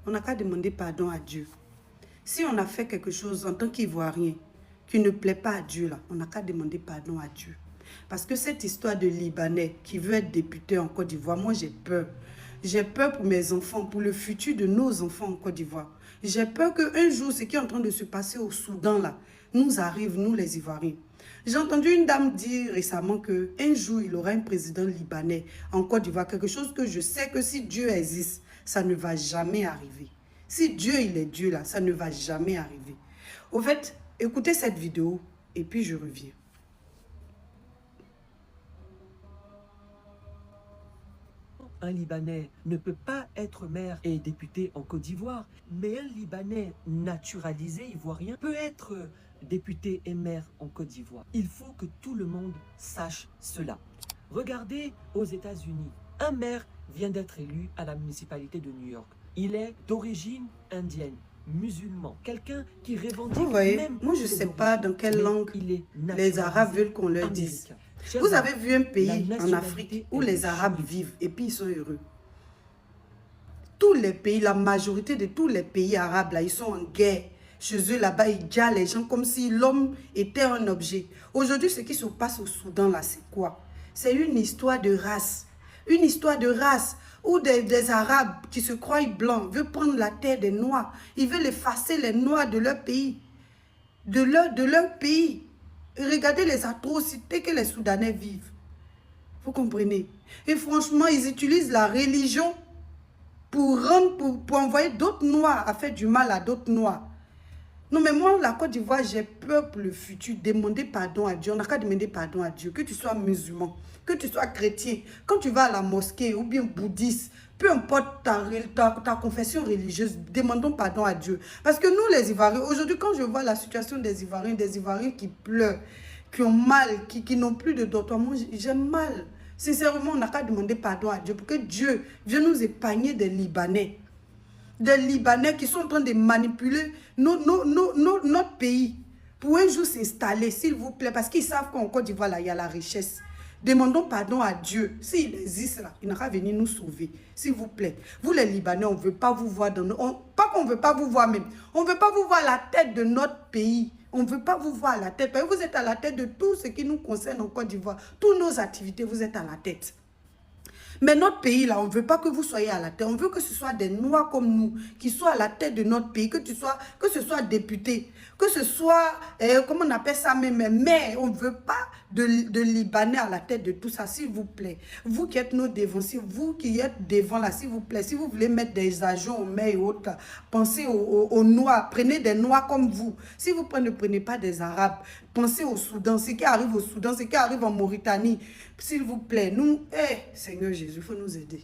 on n'a qu'à demander pardon à Dieu. Si on a fait quelque chose en tant qu'Ivoirien qui ne plaît pas à Dieu, là, on n'a qu'à demander pardon à Dieu. Parce que cette histoire de Libanais qui veut être député en Côte d'Ivoire, moi j'ai peur. J'ai peur pour mes enfants, pour le futur de nos enfants en Côte d'Ivoire. J'ai peur qu'un jour, ce qui est en train de se passer au Soudan, là, nous arrive, nous les Ivoiriens. J'ai entendu une dame dire récemment qu'un jour, il y aura un président libanais en Côte d'Ivoire. Quelque chose que je sais que si Dieu existe, ça ne va jamais arriver. Si Dieu, il est Dieu là, ça ne va jamais arriver. Au fait, écoutez cette vidéo et puis je reviens. Un Libanais ne peut pas être maire et député en Côte d'Ivoire, mais un Libanais naturalisé ivoirien peut être député et maire en Côte d'Ivoire. Il faut que tout le monde sache cela. Regardez aux États-Unis, un maire vient d'être élu à la municipalité de New York. Il est d'origine indienne, musulman, quelqu'un qui revendique. Vous voyez, même moi je ne sais pas dans quelle langue les Arabes veulent qu'on leur dise. Vous avez vu un pays en Afrique où les Arabes vivent et puis ils sont heureux. Tous les pays, la majorité de tous les pays arabes, là, ils sont en guerre. Chez eux, là-bas, ils gardent les gens comme si l'homme était un objet. Aujourd'hui, ce qui se passe au Soudan, là, c'est quoi? C'est une histoire de race. Une histoire de race où des Arabes qui se croient blancs veulent prendre la terre des Noirs. Ils veulent effacer les Noirs de leur pays. De leur pays. Et regardez les atrocités que les Soudanais vivent. Vous comprenez? Et franchement, ils utilisent la religion pour envoyer d'autres Noirs à faire du mal à d'autres Noirs. Non, mais moi, la Côte d'Ivoire, j'ai peur pour le futur. Demander pardon à Dieu. On n'a qu'à demander pardon à Dieu. Que tu sois musulman, que tu sois chrétien, quand tu vas à la mosquée ou bien bouddhiste, peu importe ta confession religieuse, demandons pardon à Dieu. Parce que nous, les Ivoiriens, aujourd'hui, quand je vois la situation des Ivoiriens qui pleurent, qui ont mal, qui n'ont plus de dortoir, moi, j'ai mal. Sincèrement, on n'a qu'à demander pardon à Dieu pour que Dieu vienne nous épargner des Libanais. Des Libanais qui sont en train de manipuler notre pays pour un jour s'installer, s'il vous plaît, parce qu'ils savent qu'en Côte d'Ivoire, là, il y a la richesse. Demandons pardon à Dieu. S'il existe là, il n'aura venir nous sauver. S'il vous plaît. Vous les Libanais, on ne veut pas vous voir dans nos... Pas qu'on ne veut pas vous voir même. On ne veut pas vous voir à la tête de notre pays. On ne veut pas vous voir à la tête. Parce que vous êtes à la tête de tout ce qui nous concerne en Côte d'Ivoire. Toutes nos activités, vous êtes à la tête. Mais notre pays, là, on ne veut pas que vous soyez à la tête. On veut que ce soit des Noirs comme nous qui soient à la tête de notre pays, que ce soit député, que ce soit, comment on appelle ça même, mais on ne veut pas de Libanais à la tête de tout ça, s'il vous plaît. Vous qui êtes nos défensifs, vous qui êtes devant là, s'il vous plaît, si vous voulez mettre des agents aux mains et autres, là, pensez aux Noirs, prenez des Noirs comme vous. Si vous ne prenez pas des Arabes, pensez au Soudan, ce qui arrive au Soudan, ce qui arrive en Mauritanie, s'il vous plaît, nous, Seigneur Jésus, il faut nous aider.